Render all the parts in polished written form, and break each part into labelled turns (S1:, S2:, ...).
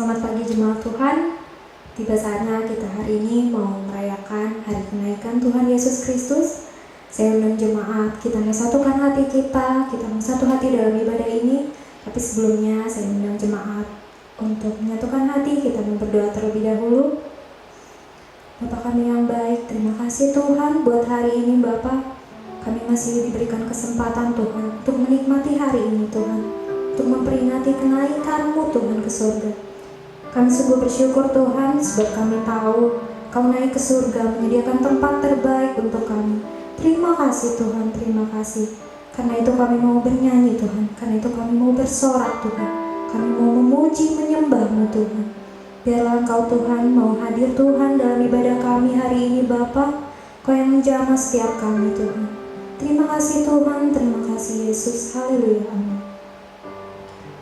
S1: Selamat pagi jemaat Tuhan. Tiba saatnya kita hari ini mau merayakan hari kenaikan Tuhan Yesus Kristus. Saya undang jemaat, kita menyatukan hati kita mau satu hati dalam ibadah ini. Tapi sebelumnya saya undang jemaat untuk menyatukan hati, kita mau berdoa terlebih dahulu. Bapa kami yang baik, terima kasih Tuhan buat hari ini Bapa. Kami masih diberikan kesempatan Tuhan untuk menikmati hari ini Tuhan, untuk memperingati kenaikan-Mu Tuhan ke surga. Kami sungguh bersyukur Tuhan sebab kami tahu Kau naik ke surga menyediakan tempat terbaik untuk kami. Terima kasih Tuhan, terima kasih. Karena itu kami mau bernyanyi Tuhan, karena itu kami mau bersorak Tuhan. Kami mau memuji menyembah-Mu Tuhan. Biarlah Engkau Tuhan mau hadir Tuhan dalam ibadah kami hari ini Bapa. Kau yang menjamah setiap kami Tuhan. Terima kasih Tuhan, terima kasih Yesus. Haleluya, amin.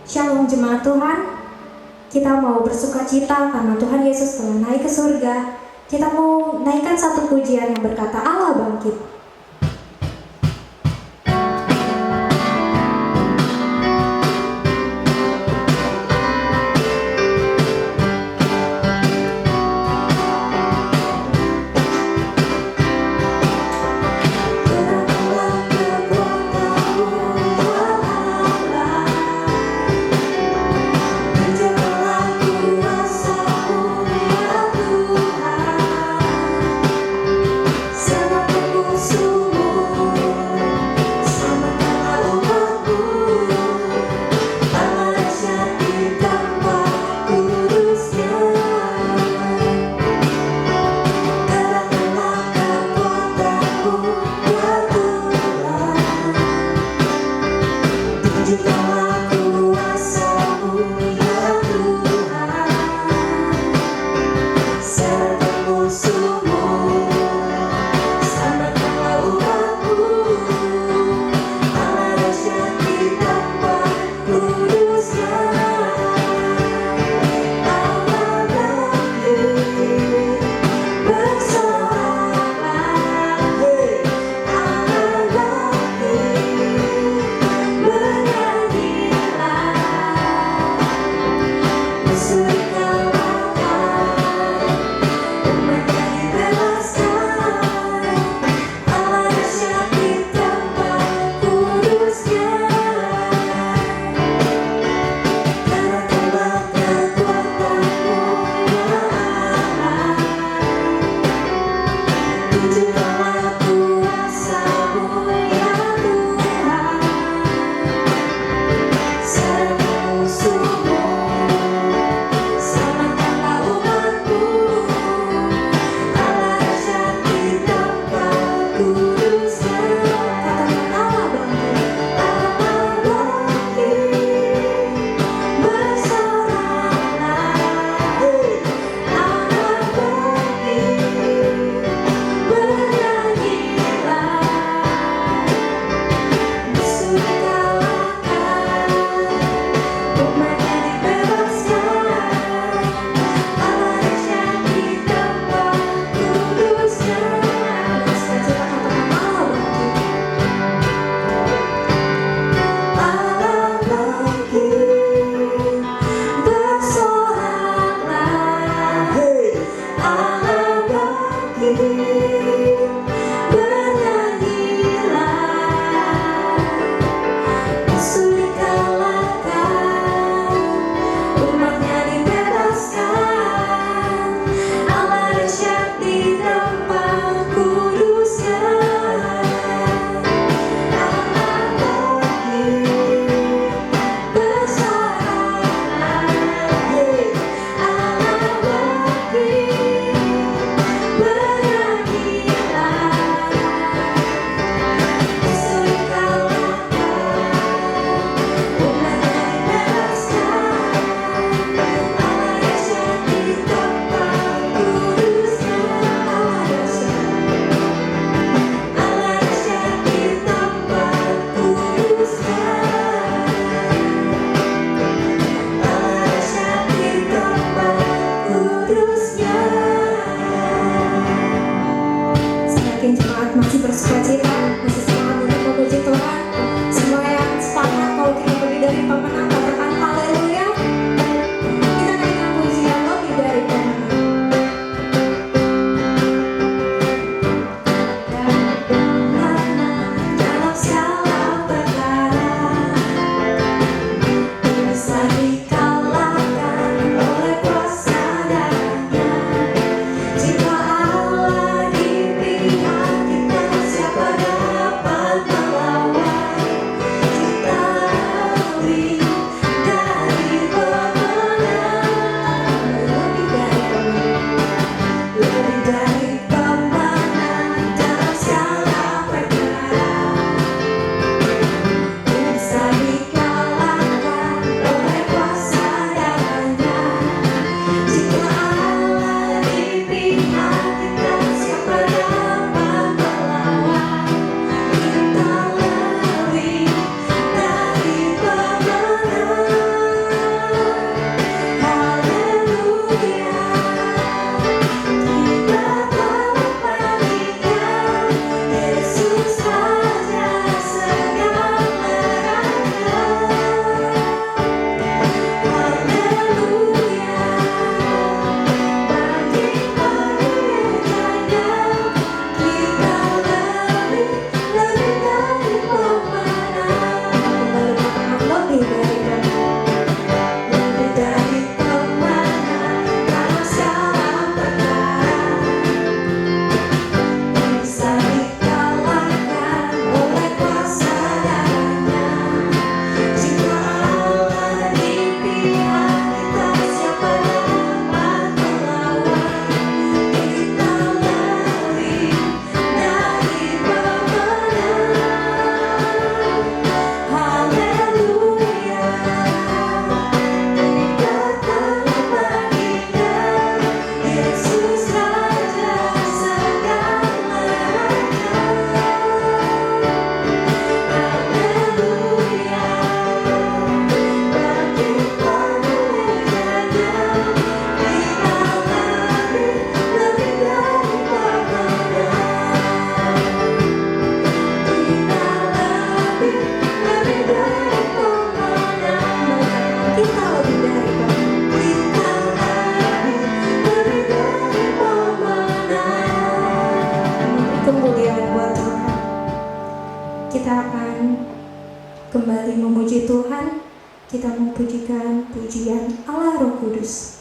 S1: Shalom jemaat Tuhan. Kita mau bersukacita karena Tuhan Yesus telah naik ke surga. Kita mau naikkan satu pujian yang berkata Allah bangkit.
S2: Kuasamu ya Tuhan, sangat tembus
S1: kembali memuji Tuhan, kita memujikan pujian Allah Roh Kudus.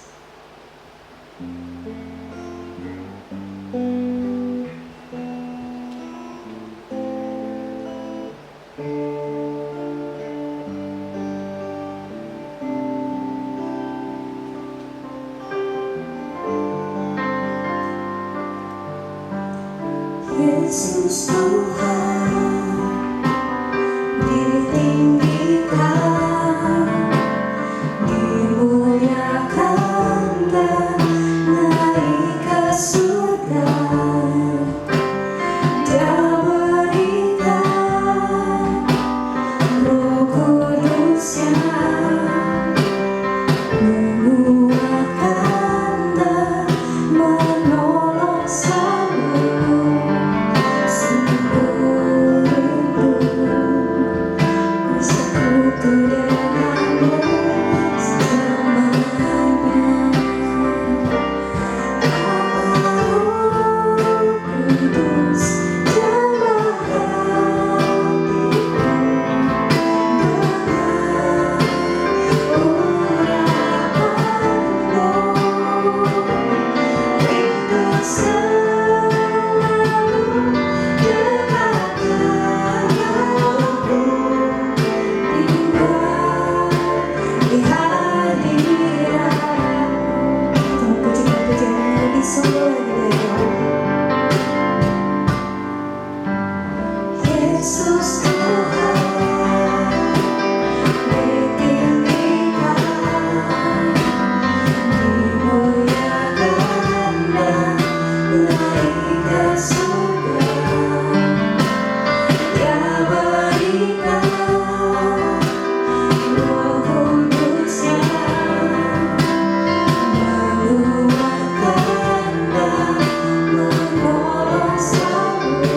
S2: Yesus Tuhan ditinggikan, dimuliakan dan naik ke surga. Dia berikan Roh Kudus-Nya, menguatkan dan menolong selalu. Yesus Tuhan ditinggikan, dimuliakan dan naik ke surga. Dia berikan Roh Kudus-Nya, menguatkan dan menolong selalu.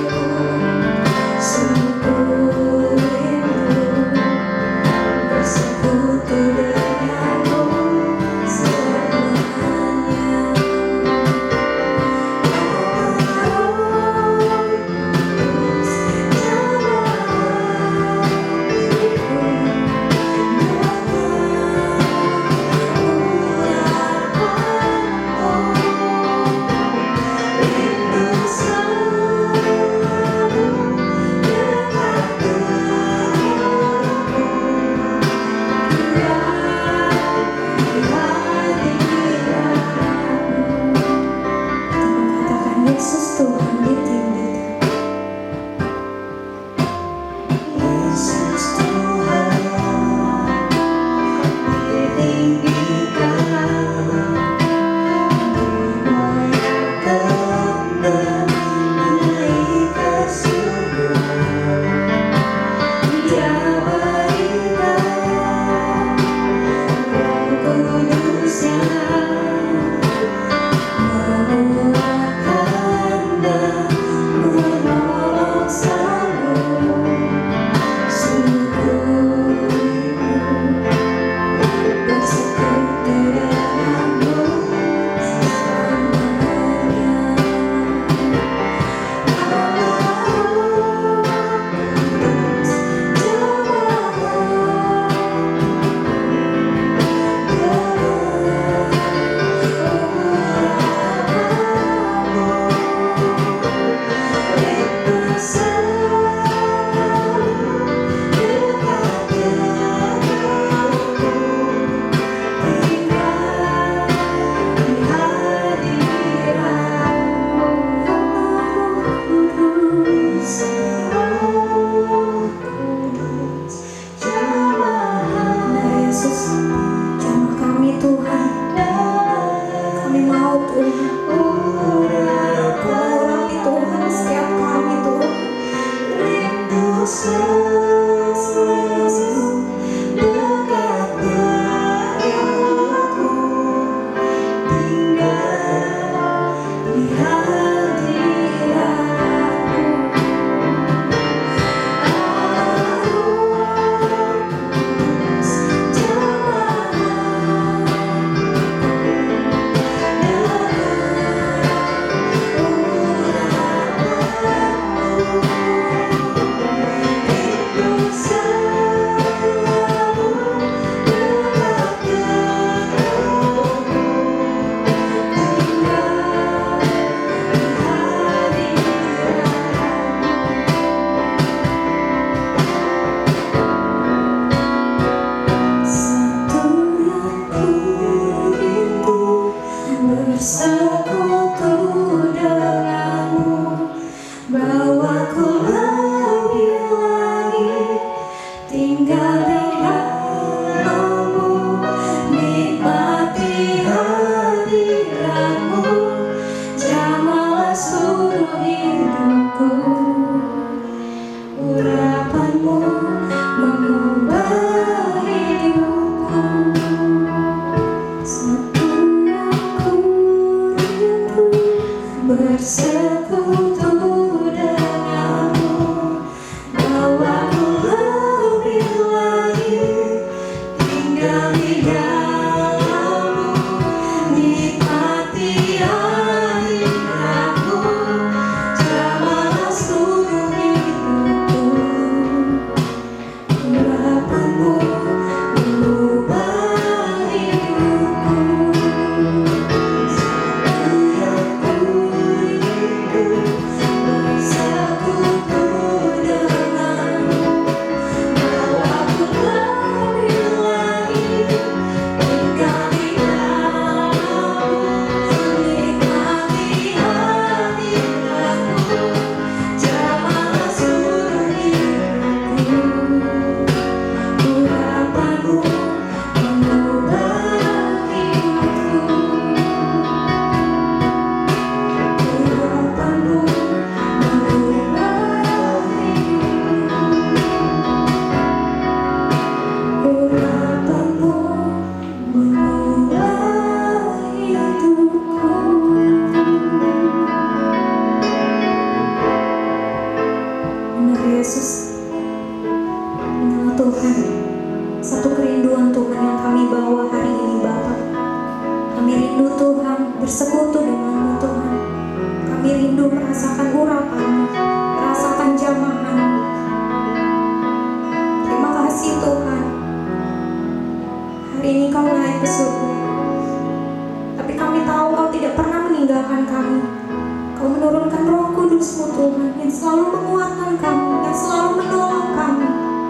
S2: Bersekutu denganmu selamanya. Terus jalan hidupku, rindu selalu dekat denganmu. Katakan Yesus Tuhan ditinggikan. Yesus Tuhan ditinggikan, dimuliakan dan naik ke surga. Dia berikan Roh Kudus-Nya, menguatkan dan
S1: bersekutu denganmu, bawaku lebih lagi tinggal di dalammu, nikmati hadiratmu, jamaah seluruh hidupku, urapanmu mengubah hidupku. Bersekutu denganmu, bawaku lebih lagi tinggal di dalammu, nikmati hadiratmu, jamaah seluruh hidupku, urapanmu mengubah hidupku, urapanmu mengubah hidupku, urapanmu mengubah hidupku. Benar Yesus, inilah Tuhan, satu kerinduan Tuhan yang kami bawa hari ini Bapa. Kami rindu Tuhan bersekutu denganmu Tuhan. Kami rindu merasakan urapan-Mu, merasakan jamahan-Mu. Terima kasih Tuhan. Hari ini Kau naik ke surga, tapi kami tahu Kau tidak pernah meninggalkan kami. Kau menurunkan Roh Kudus-Mu Tuhan, yang selalu menguatkan kami, yang selalu menolong kami.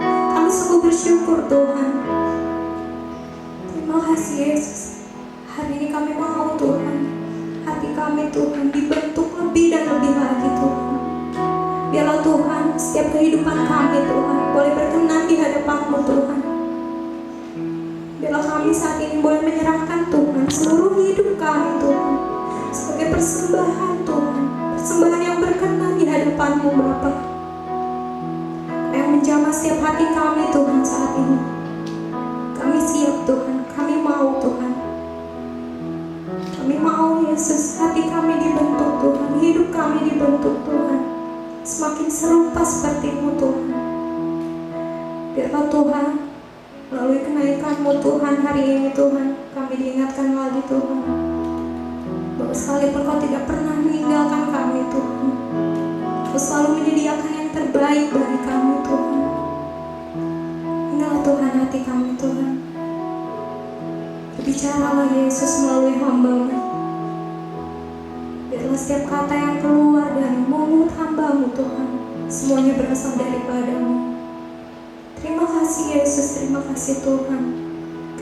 S1: Kami sungguh bersyukur Tuhan. Terima kasih Yesus. Hari ini kami mau Tuhan, hati kami Tuhan dibentuk lebih dan lebih lagi Tuhan. Biarlah Tuhan, setiap kehidupan kami Tuhan boleh berkenan di hadapan-Mu Tuhan. Biarlah kami saat ini boleh menyerahkan Tuhan seluruh hidup kami Tuhan sebagai persembahan Tuhan, persembahan yang berkenan di hadapan-Mu Bapa, yang menjamah setiap hati kami Tuhan saat ini. Kami siap Tuhan, kami mau Tuhan. Kami mau Yesus, hati kami dibentuk Tuhan, hidup kami dibentuk Tuhan, semakin serupa seperti-Mu Tuhan. Biarlah Tuhan, melalui kenaikan-Mu Tuhan hari ini Tuhan, kami diingatkan lagi Tuhan, bahwa sekalipun Kau tidak pernah meninggalkan kami Tuhan, Kau selalu menyediakan yang terbaik bagi kami Tuhan. Inilah Tuhan hati kami Tuhan. Berbicaralah Yesus melalui hamba-Mu. Biarlah setiap kata yang keluar dari mulut hamba-Mu Tuhan, semuanya berasal daripada-Mu. Terima kasih Yesus, terima kasih Tuhan.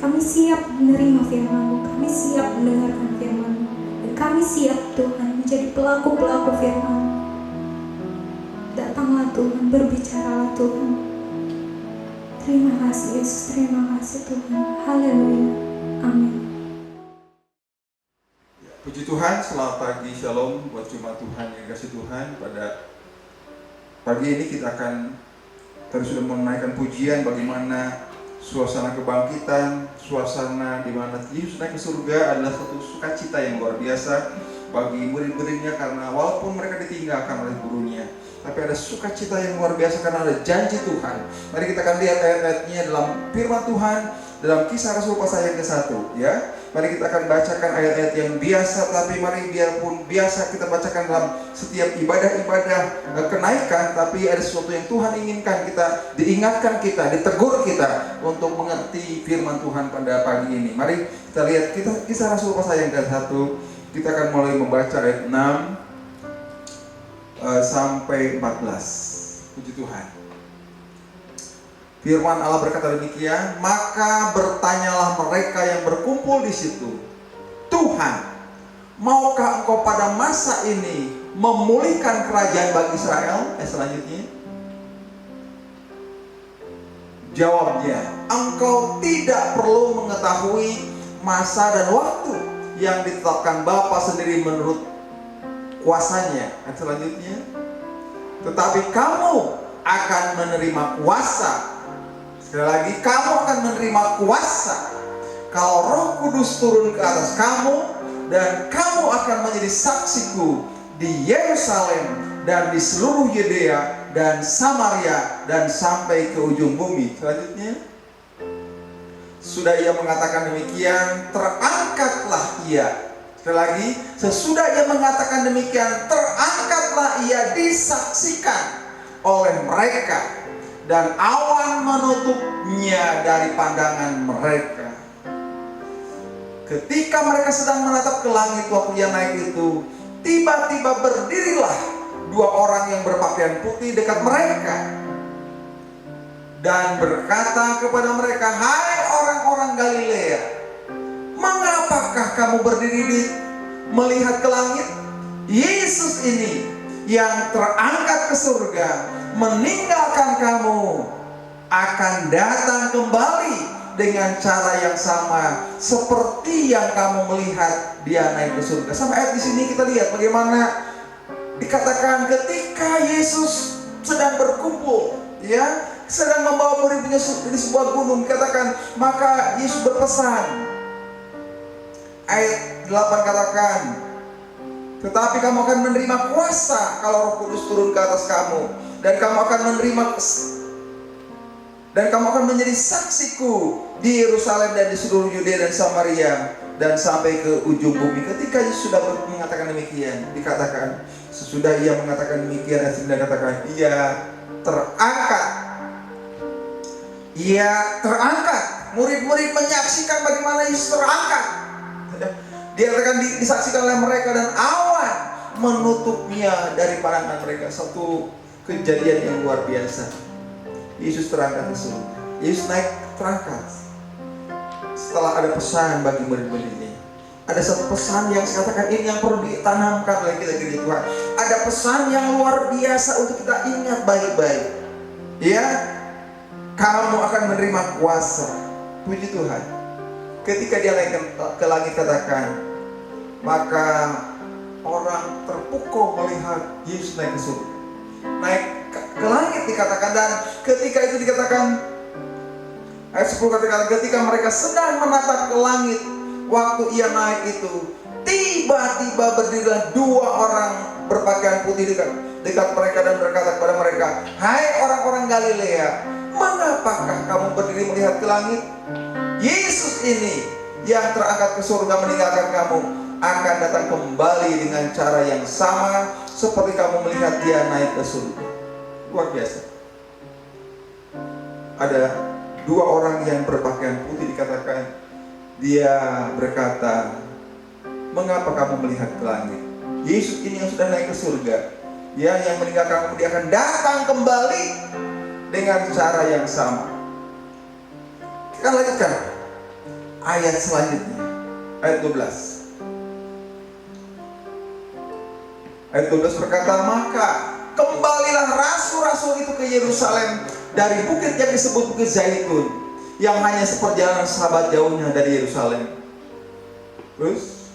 S1: Kami siap menerima firman-Mu, kami siap mendengarkan firman-Mu, dan kami siap Tuhan menjadi pelaku-pelaku firman-Mu. Datanglah Tuhan, berbicaralah Tuhan. Terima kasih Yesus, terima kasih Tuhan. Haleluya. Amin.
S3: Puji Tuhan, selamat pagi, shalom buat jemaat Tuhan yang kasih Tuhan. Pada pagi ini kita akan terus sudah menaikkan pujian bagaimana suasana kebangkitan, suasana di mana Yesus naik ke surga adalah satu sukacita yang luar biasa bagi murid-muridnya, karena walaupun mereka ditinggalkan oleh gurunya, tapi ada sukacita yang luar biasa karena ada janji Tuhan. Mari kita akan lihat ayat-ayatnya dalam firman Tuhan dalam Kisah Rasul pasal yang ke-1 ya. Mari kita akan bacakan ayat-ayat yang biasa, tapi mari biarpun biasa kita bacakan dalam setiap ibadah-ibadah kenaikan, tapi ada sesuatu yang Tuhan inginkan kita, diingatkan kita, ditegur kita untuk mengerti firman Tuhan pada pagi ini. Mari kita lihat Kisah Rasul pasal yang ke-1. Kita akan mulai membaca ayat 6 sampai 14. Puji Tuhan. Firman Allah berkata demikian, maka bertanyalah mereka yang berkumpul di situ, Tuhan, maukah Engkau pada masa ini memulihkan kerajaan bagi Israel? Selanjutnya, jawabnya, Engkau tidak perlu mengetahui masa dan waktu yang ditetapkan Bapa sendiri menurut kuasanya. Selanjutnya, tetapi kamu akan menerima kuasa. Sekali lagi, kamu akan menerima kuasa kalau Roh Kudus turun ke atas kamu, dan kamu akan menjadi saksiku di Yerusalem dan di seluruh Yudea dan Samaria dan sampai ke ujung bumi. Selanjutnya, sudah ia mengatakan demikian, terangkatlah ia. Sekali lagi, sesudah ia mengatakan demikian, terangkatlah ia disaksikan oleh mereka, dan awan menutupnya dari pandangan mereka. Ketika mereka sedang menatap ke langit waktu ia naik itu, tiba-tiba berdirilah dua orang yang berpakaian putih dekat mereka dan berkata kepada mereka, "Hai orang-orang Galilea, mengapakah kamu berdiri melihat ke langit? Yesus ini yang terangkat ke surga meninggalkan kamu akan datang kembali dengan cara yang sama seperti yang kamu melihat dia naik ke surga." Sampai ayat di sini kita lihat bagaimana dikatakan ketika Yesus sedang berkumpul, ya, sedang membawa murid-muridnya di sebuah gunung, dikatakan maka Yesus berpesan. Ayat 8 katakan, tetapi kamu akan menerima kuasa kalau Roh Kudus turun ke atas kamu, dan kamu akan menjadi saksiku di Yerusalem dan di seluruh Yudea dan Samaria dan sampai ke ujung bumi. Ketika Yesus sudah mengatakan demikian, dikatakan sesudah ia mengatakan demikian, dikatakan ia terangkat. Ia terangkat. Murid-murid menyaksikan bagaimana Yesus terangkat. Dia akan disaksikan oleh mereka dan awan menutupnya dari pandangan mereka. Satu kejadian yang luar biasa. Yesus terangkat ke surga. Yesus naik terangkat. Setelah ada pesan bagi murid-muridnya, ada satu pesan yang saya katakan ini yang perlu ditanamkan oleh kita gereja Tuhan. Ada pesan yang luar biasa untuk kita ingat baik-baik. Ya, kamu akan menerima kuasa. Puji Tuhan. Ketika dia naik ke langit, katakan, maka orang terpukau melihat Yesus naik ke surga. Naik ke langit dikatakan, dan ketika itu dikatakan ayat 10 katakan, ketika mereka sedang menatap ke langit waktu ia naik itu, tiba-tiba berdirilah dua orang berpakaian putih dekat mereka dan berkata kepada mereka, "Hai orang-orang Galilea, mengapakah kamu berdiri melihat ke langit? Yesus ini yang terangkat ke surga meninggalkan kamu akan datang kembali dengan cara yang sama seperti kamu melihat dia naik ke surga." Luar biasa. Ada dua orang yang berpakaian putih, dikatakan dia berkata, "Mengapa kamu melihat ke langit? Yesus ini yang sudah naik ke surga, ya, yang meninggalkan kamu, dia akan datang kembali dengan cara yang sama." Kita lanjutkan ayat selanjutnya, ayat 12. Ayat 12 berkata, "Maka kembalilah rasul-rasul itu ke Yerusalem dari bukit yang disebut Bukit Zaitun, yang hanya seperjalanan sahabat jauhnya dari Yerusalem." Terus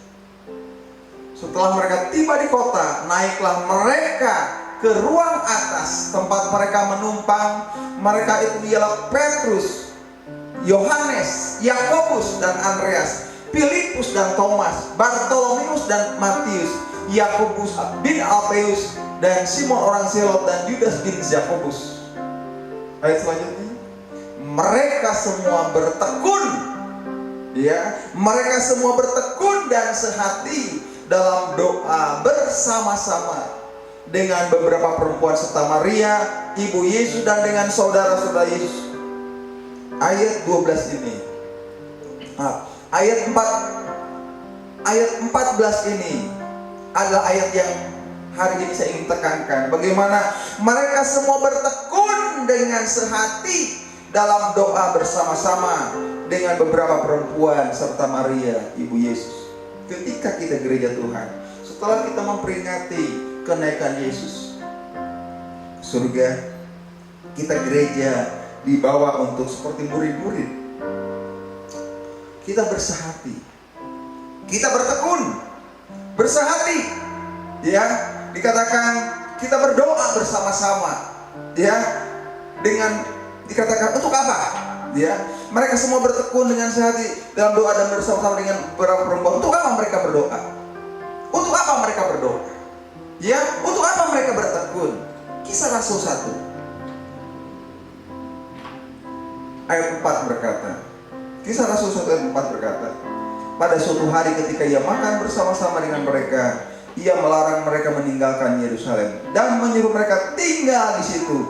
S3: setelah mereka tiba di kota, naiklah mereka ke ruang atas tempat mereka menumpang. Mereka itu ialah Petrus, Yohanes, Yakobus dan Andreas, Filipus dan Thomas, Bartolomeus dan Matius, Yakobus bin Alfeus dan Simon orang Zelot dan Judas bin Yakobus. Ayat selanjutnya, mereka semua bertekun, ya, mereka semua bertekun dan sehati dalam doa bersama-sama dengan beberapa perempuan serta Maria ibu Yesus dan dengan saudara-saudara Yesus. Ayat 12 ini, ayat 14 ini adalah ayat yang hari ini saya ingin tekankan. Bagaimana mereka semua bertekun dengan sehati dalam doa bersama-sama dengan beberapa perempuan serta Maria ibu Yesus. Ketika kita gereja Tuhan, setelah kita memperingati kenaikan Yesus ke surga, kita gereja dibawa untuk seperti murid-murid. Kita bersehati, kita bertekun, bersehati, ya, dikatakan kita berdoa bersama-sama, ya, dengan dikatakan untuk apa? Ya, mereka semua bertekun dengan sehati dalam doa dan bersama-sama dengan beberapa perempuan. Untuk apa mereka berdoa? Untuk apa mereka berdoa? Ya, untuk apa mereka bertekun? Kisah Rasul 1 ayat 4 berkata, Kisah Rasul 1 ayat 4 berkata, pada suatu hari ketika ia makan bersama-sama dengan mereka, ia melarang mereka meninggalkan Yerusalem dan menyuruh mereka tinggal di situ,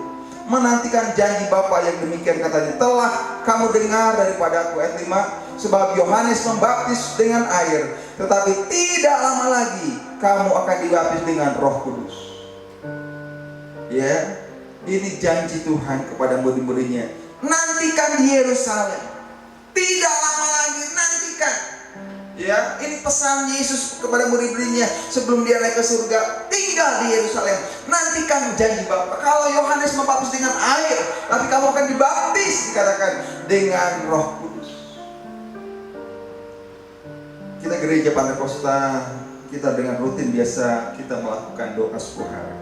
S3: menantikan janji Bapa yang demikian katanya, telah kamu dengar daripada aku. Ayat 5, sebab Yohanes membaptis dengan air, tetapi tidak lama lagi kamu akan dibaptis dengan Roh Kudus. Ya, ini janji Tuhan kepada murid-muridnya. Nantikan di Yerusalem, tidak lama lagi, nantikan. Ya, ini pesan Yesus kepada murid-muridnya sebelum dia naik ke surga. Tinggal di Yerusalem, nantikan janji Bapa. Kalau Yohanes membaptis dengan air, tapi kamu akan dibaptis, dikatakan, dengan Roh Kudus. Kita gereja Pantekosta, kita dengan rutin biasa kita melakukan doa 10 hari.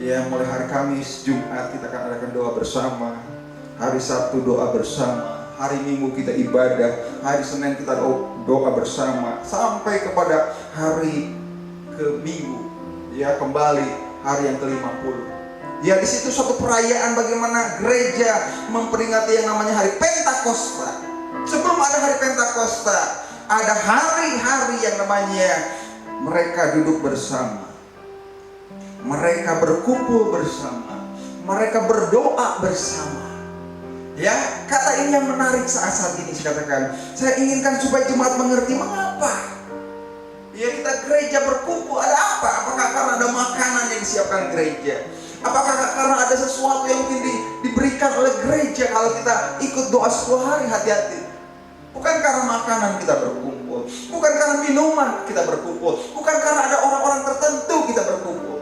S3: Ya, mulai hari Kamis, Jumat kita akan adakan doa bersama. Hari Sabtu doa bersama. Hari Minggu kita ibadah, hari Senin kita doa bersama, sampai kepada hari ke Minggu, ya, kembali hari yang ke-50. Ya, di situ suatu perayaan bagaimana gereja memperingati yang namanya hari Pentakosta. Sebelum ada hari Pentakosta, ada hari-hari yang namanya mereka duduk bersama, mereka berkumpul bersama, mereka berdoa bersama. Ya, kata ini yang menarik saat ini saya katakan. Saya inginkan supaya jemaat mengerti mengapa. Ya, kita gereja berkumpul, ada apa? Apakah karena ada makanan yang disiapkan gereja? Apakah karena ada sesuatu yang mungkin diberikan oleh gereja kalau kita ikut doa 10 hari? Hati-hati. Bukan karena makanan kita berkumpul, bukan karena minuman kita berkumpul, bukan karena ada orang-orang tertentu kita berkumpul,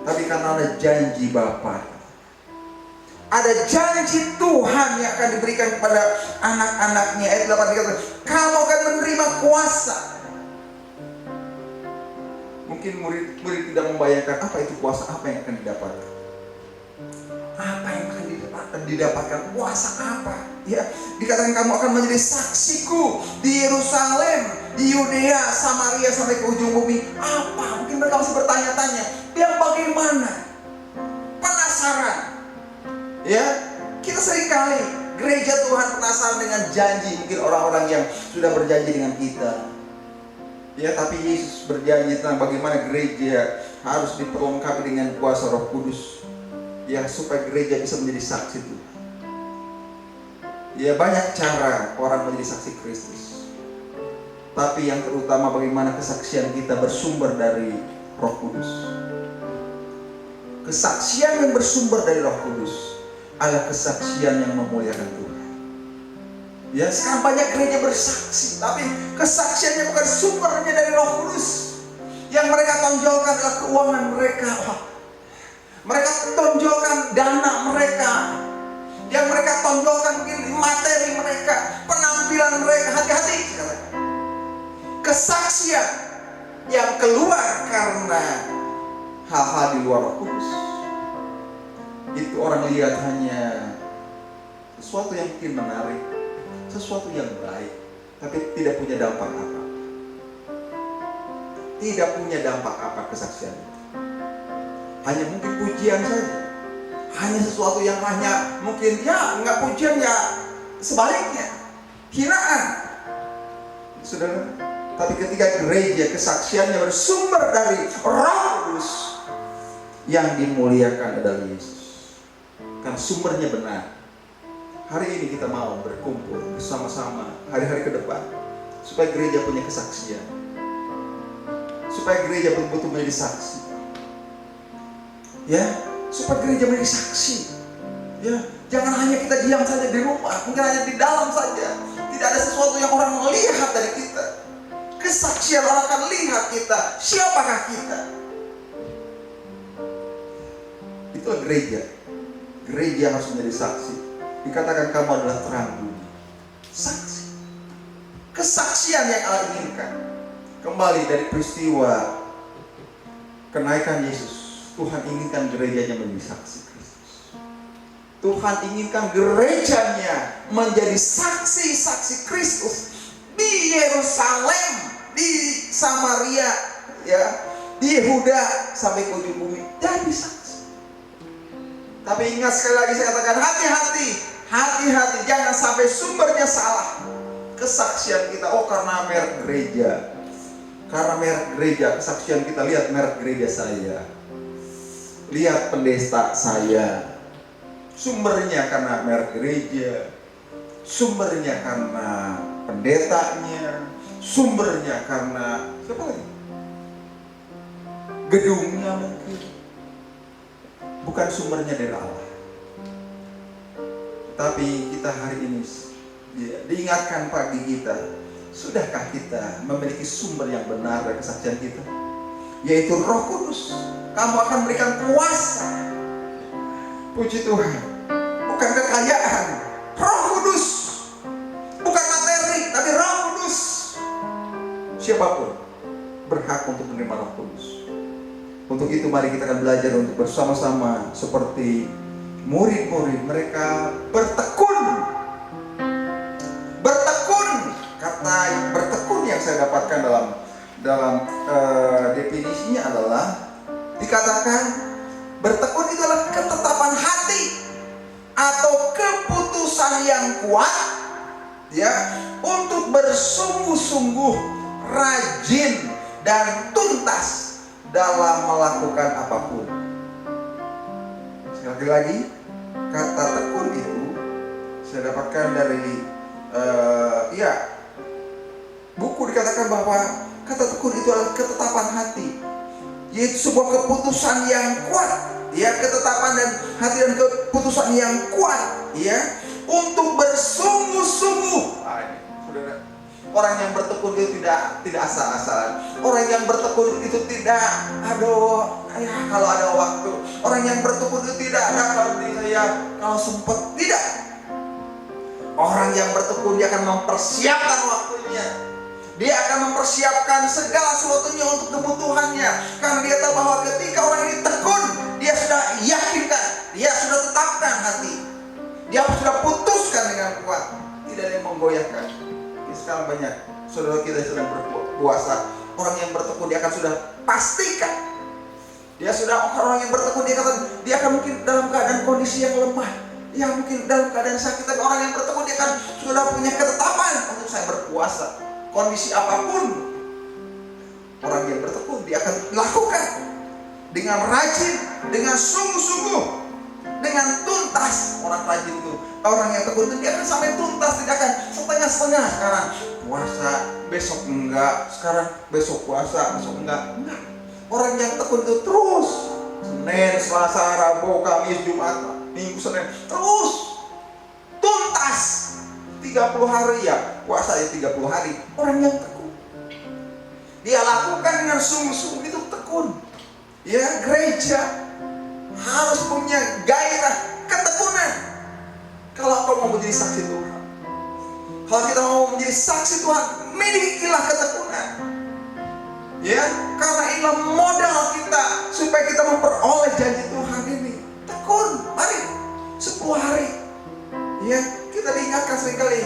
S3: tapi karena ada janji Bapa. Ada janji Tuhan yang akan diberikan kepada anak-anaknya. Ayat 8 dikatakan, kamu akan menerima kuasa. Mungkin murid tidak membayangkan apa itu kuasa, apa yang akan didapatkan. Apa yang akan didapatkan? Kuasa apa? Ya, dikatakan kamu akan menjadi saksiku di Yerusalem, di Yudea, Samaria, sampai ke ujung bumi. Apa? Mungkin mereka masih bertanya-tanya, yang bagaimana? Penasaran. Ya, kita seringkali gereja Tuhan penasaran dengan janji mungkin orang-orang yang sudah berjanji dengan kita. Ya, tapi Yesus berjanji tentang bagaimana gereja harus diperlengkapi dengan kuasa Roh Kudus. Ya, supaya gereja bisa menjadi saksi Tuhan. Ya, banyak cara orang menjadi saksi Kristus. Tapi yang terutama bagaimana kesaksian kita bersumber dari Roh Kudus. Kesaksian yang bersumber dari Roh Kudus adalah kesaksian yang memuliakan Tuhan. Ya, sekarang banyak gereja bersaksi, tapi kesaksiannya bukan sumbernya dari Roh Kudus. Yang mereka tonjolkan adalah keuangan mereka. Mereka tonjolkan dana mereka. Yang mereka tonjolkan mungkin materi mereka, penampilan mereka. Hati-hati. Kesaksian yang keluar karena hal-hal di luar Roh Kudus, itu orang lihat hanya sesuatu yang mungkin menarik, sesuatu yang baik, tapi tidak punya dampak apa. Tidak punya dampak apa kesaksian itu. Hanya mungkin pujian saja. Hanya sesuatu yang hanya mungkin ya nggak pujian, ya sebaliknya hinaan. Saudara, tapi ketika gereja kesaksiannya bersumber dari Roh Kudus, yang dimuliakan adalah Yesus. Karena sumbernya benar. Hari ini kita mau berkumpul bersama-sama hari-hari ke depan supaya gereja punya kesaksian, supaya gereja betul-betul menjadi saksi. Ya, supaya gereja menjadi saksi. Ya, jangan hanya kita diam saja di rumah, mungkin hanya di dalam saja. Tidak ada sesuatu yang orang melihat dari kita. Kesaksian orang akan lihat kita. Siapakah kita? Itulah gereja. Gereja harus menjadi saksi. Dikatakan kamu adalah terang dunia. Saksi. Kesaksian yang Allah inginkan. Kembali dari peristiwa kenaikan Yesus, Tuhan inginkan gerejanya menjadi saksi Kristus. Tuhan inginkan gerejanya menjadi saksi-saksi Kristus di Yerusalem, di Samaria, ya, di Yehuda sampai ke ujung bumi jadi saksi. Tapi ingat sekali lagi saya katakan hati-hati, jangan sampai sumbernya salah. Kesaksian kita, karena merek gereja. Karena merek gereja, kesaksian kita, lihat merek gereja saya. Lihat pendeta saya. Sumbernya karena merek gereja. Sumbernya karena pendetanya. Sumbernya karena siapa lagi? Gedungnya mungkin. Bukan sumbernya dari Allah. Tapi kita hari ini diingatkan pagi kita, sudahkah kita memiliki sumber yang benar dari kesaksian kita? Yaitu Roh Kudus. Kamu akan memberikan kuasa. Puji Tuhan. Bukan kekayaan, Roh Kudus. Bukan materi, tapi Roh Kudus. Siapapun berhak untuk menerima Roh Kudus. Untuk itu mari kita akan belajar untuk bersama-sama seperti murid-murid mereka bertekun. Kata bertekun yang saya dapatkan dalam definisinya adalah dikatakan bertekun itu adalah ketetapan hati atau keputusan yang kuat ya untuk bersungguh-sungguh rajin dan tuntas dalam melakukan apapun. Sekali lagi, kata tekun itu saya dapatkan dari buku dikatakan bahwa kata tekun itu adalah ketetapan hati, yaitu sebuah keputusan yang kuat, ya, ketetapan dan hati dan keputusan yang kuat, ya, untuk bersungguh-sungguh. Saudara, orang yang bertekun itu tidak asal-asalan. Orang yang bertekun itu tidak, kalau ada waktu. Orang yang bertekun itu tidak ada kalau sempat, tidak. Orang yang bertekun dia akan mempersiapkan waktunya. Dia akan mempersiapkan segala sesuatunya untuk kebutuhannya. Karena dia tahu bahwa ketika orang ini tekun, dia sudah yakinkan, dia sudah tetapkan hati, dia sudah putuskan dengan kuat, tidak ada yang menggoyahkan. Sekarang banyak saudara kita sedang berpuasa, orang yang bertekun dia akan sudah pastikan. Dia sudah orang yang bertekun dia akan mungkin dalam keadaan kondisi yang lemah. Ya mungkin dalam keadaan sakit, tapi orang yang bertekun dia kan sudah punya ketetapan untuk saya berpuasa. Kondisi apapun, orang yang bertekun dia akan lakukan dengan rajin, dengan sungguh-sungguh, dengan tuntas. Orang rajin itu, orang yang tekun itu dia akan sampai tuntas, tidak akan setengah-setengah. Sekarang puasa, besok enggak, sekarang besok puasa, besok enggak. Orang yang tekun itu terus, Senin, Selasa, Rabu, Kamis, Jumat, Minggu, Senin, terus tuntas. 30 hari ya, puasa ya 30 hari. Orang yang tekun, dia lakukan dengan sungguh-sungguh, itu tekun. Ya, gereja harus punya gairah ketekunan. Kalau engkau mau menjadi saksi Tuhan, kalau kita mau menjadi saksi Tuhan, milikilah ketekunan. Ya, karena inilah modal kita supaya kita memperoleh janji Tuhan ini. Tekun, mari 10 hari. Ya, kita diingatkan seringkali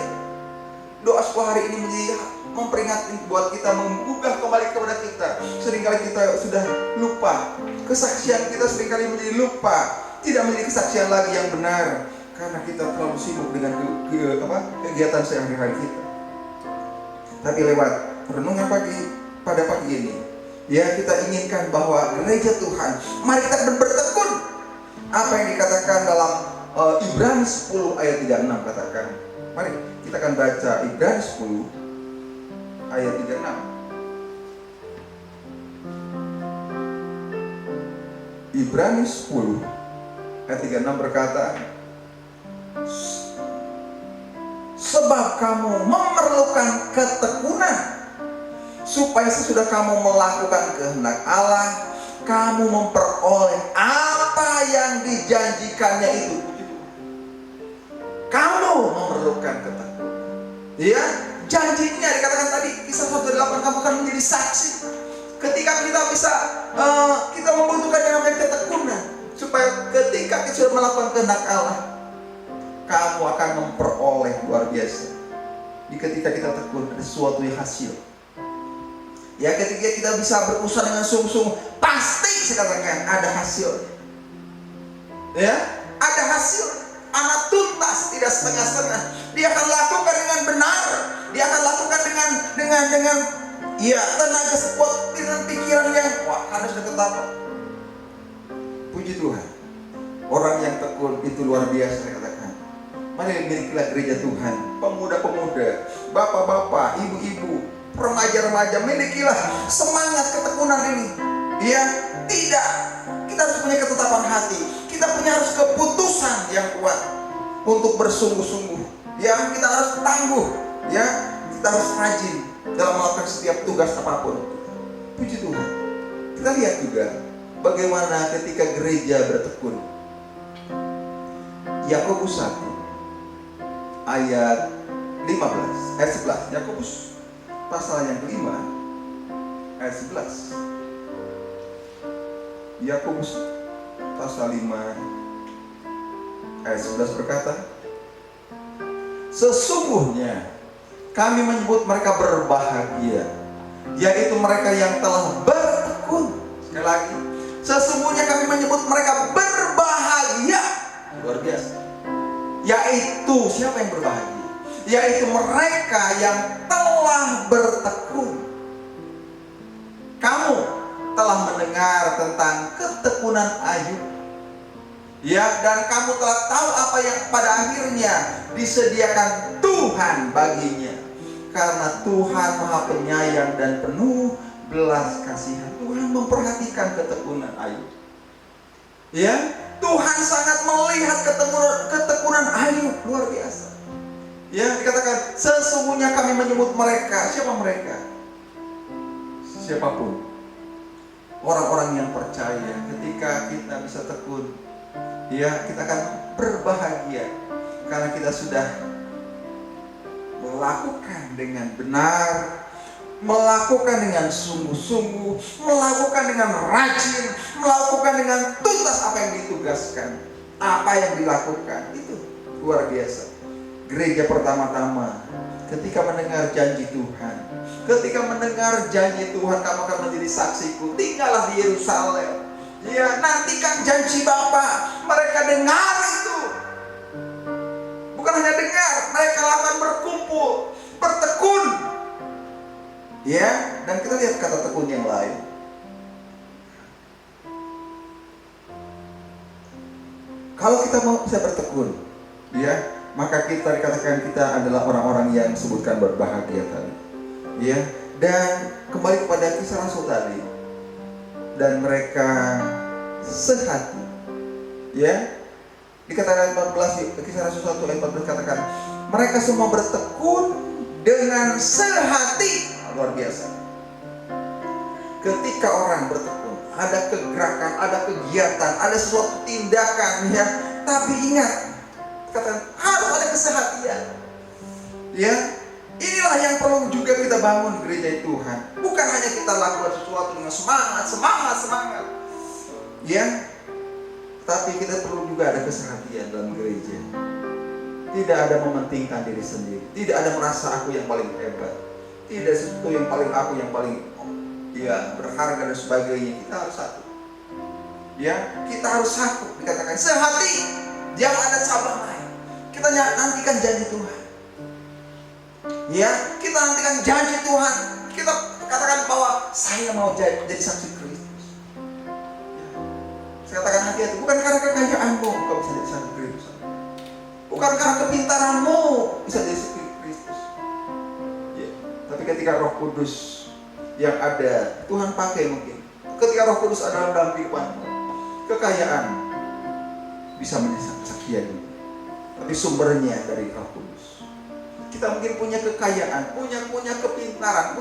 S3: doa 10 hari ini menjadi memperingatkan buat kita, menggugah kembali kepada kita. Seringkali kita sudah lupa, kesaksian kita seringkali menjadi lupa, tidak menjadi kesaksian lagi yang benar karena kita terlalu sibuk dengan kegiatan sehari-hari kita. Tapi lewat renungan pada pagi ini, ya, kita inginkan bahwa gereja Tuhan, mari kita bertekun. Apa yang dikatakan dalam Ibrani 10 ayat 36 katakan. Mari kita akan baca Ibrani 10 ayat 36. Ibrani 10 ayat 36 berkata, sebab kamu memerlukan ketekunan supaya sesudah kamu melakukan kehendak Allah, kamu memperoleh apa yang dijanjikannya itu. Kamu memerlukan ketekunan. Ya, janjinya dikatakan tadi Kisah 1:8, kamu akan menjadi saksi. Ketika kita bisa, kita membutuhkan yang namanya ketekunan, supaya ketika kita sudah melakukan kehendak Allah, kamu akan memperoleh luar biasa. Ketika kita tekun, ada sesuatu yang hasil. Ya, ketika kita bisa berusaha dengan sungguh-sungguh, pasti saya katakan ada hasilnya. Ya, ada hasil. Anak tuntas, tidak setengah-setengah. Dia akan lakukan dengan benar. Dia akan lakukan dengan ya, tenaga sekuat, dengan pikiran yang harus ketetapan. Puji Tuhan. Orang yang tekun itu luar biasa, saya katakan. Mari milikilah gereja Tuhan, pemuda-pemuda, bapak-bapak, ibu-ibu, remaja-remaja, milikilah semangat ketekunan ini. Ya, tidak. Kita harus punya ketetapan hati. Kita punya harus keputusan yang kuat untuk bersungguh-sungguh. Ya, kita harus tangguh. Ya, kita harus rajin dalam melakukan setiap tugas apapun. Puji Tuhan. Kita lihat juga bagaimana ketika gereja bertekun. Yakobus 1 ayat 15, ayat 11. Yakobus pasal yang kelima ayat 11. Yakobus pasal 5 ayat 11 berkata, sesungguhnya kami menyebut mereka berbahagia, yaitu mereka yang telah bertekun. Sekali lagi, sesungguhnya kami menyebut mereka berbahagia. Luar biasa. Yaitu siapa yang berbahagia? Yaitu mereka yang telah bertekun. Kamu telah mendengar tentang ketekunan Ayub, ya, dan kamu telah tahu apa yang pada akhirnya disediakan Tuhan baginya, karena Tuhan Maha Penyayang dan penuh belas kasihan. Tuhan memperhatikan ketekunan Ayub. Ya, Tuhan sangat melihat ketekunan Ayub, luar biasa. Ya, dikatakan sesungguhnya kami menyebut mereka. Siapa mereka? Siapapun. Orang-orang yang percaya, ketika kita bisa tekun, ya, kita akan berbahagia karena kita sudah melakukan dengan benar, melakukan dengan sungguh-sungguh, melakukan dengan rajin, melakukan dengan tuntas apa yang ditugaskan, apa yang dilakukan. Itu luar biasa. Gereja pertama-tama ketika mendengar janji Tuhan, ketika mendengar janji Tuhan, kamu akan menjadi saksiku, tinggallah di Yerusalem. Ya, nantikan janji Bapa. Mereka dengar itu. Bukan hanya dengar, mereka akan berkumpul, bertekun. Ya, dan kita lihat kata tekun yang lain. Kalau kita mau bisa bertekun, ya, maka kita dikatakan kita adalah orang-orang yang disebutkan berbahagia tadi. Ya, dan kembali kepada kisah Rasul tadi. Dan mereka sehati. Ya, dikatakan 14, kisah Rasul 1 ayat 14 katakan, mereka semua bertekun dengan sehati. Luar biasa. Ketika orang bertekun, ada kegerakan, ada kegiatan, ada suatu tindakan, ya. Tapi ingat, katakan harus ada kesehatian. Ya, inilah yang perlu juga kita bangun gereja Tuhan. Bukan hanya kita lakukan sesuatu dengan semangat. Ya, tapi kita perlu juga ada kesehatian dalam gereja. Tidak ada mementingkan diri sendiri. Tidak ada merasa aku yang paling hebat. Tidak sesuatu yang paling aku yang paling ya berharga dan sebagainya. Kita harus satu. Ya, kita harus satu. Dikatakan sehati. Jangan ada cabang lain. Kita nantikan janji Tuhan. Ya, kita nantikan janji Tuhan. Kita katakan bahwa saya mau jadi saksi Kristus. Ya. Saya katakan hati-hati. Bukan karena kekayaanmu kau bisa jadi saksi Kristus. Bukan karena kepintaranmu bisa jadi saksi Kristus. Ya. Tapi ketika Roh Kudus yang ada, Tuhan pakai mungkin. Ketika Roh Kudus ada dalam kehidupanmu, kekayaan bisa menjadi kesaksian. Tapi sumbernya dari Roh Kudus. Kita mungkin punya kekayaan, punya kepintaran,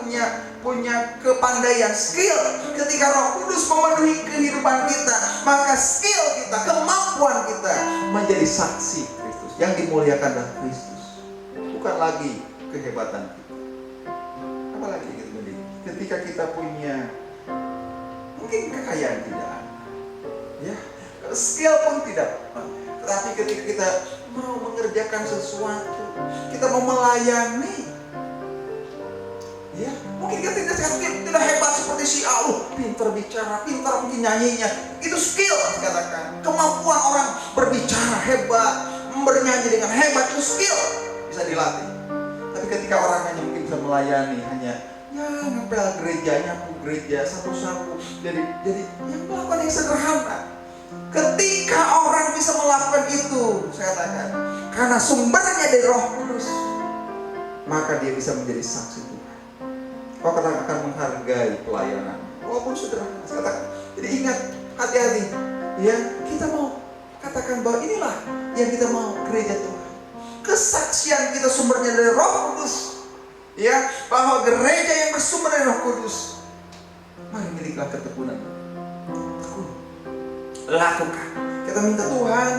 S3: punya kepandaian, skill. Ketika Roh Kudus memenuhi kehidupan kita, maka skill kita, kemampuan kita menjadi saksi Kristus yang dimuliakan adalah Kristus. Bukan lagi kehebatan kita. Apalagi gitu, ketika kita punya mungkin kekayaan tidak ada, ya, skill pun tidak. Tetapi ketika kita mau mengerjakan sesuatu, kita mau melayani, Ya, mungkin kita tidak hebat seperti si A, pintar bicara, pintar mungkin nyanyinya. Itu skill, dikatakan. Kemampuan orang berbicara hebat, bernyanyi dengan hebat, itu skill, bisa dilatih. Tapi ketika orang hanya mungkin bisa melayani, hanya ya ngepel gereja, nyapu gereja, sapu-sapu, jadi yang melakukan yang sederhana. Ketika orang bisa melakukan itu, saya katakan, karena sumbernya dari Roh Kudus, maka dia bisa menjadi saksi Tuhan. Kau akan menghargai pelayanan, walaupun sederhana. Saya katakan, jadi ingat, hati-hati. Ya, kita mau katakan bahwa inilah yang kita mau, gereja Tuhan. Kesaksian kita sumbernya dari Roh Kudus. Ya, bahwa gereja yang bersumber dari Roh Kudus. Mari miliklah ketekunan. Tekun. Lakukan. Kita minta Tuhan,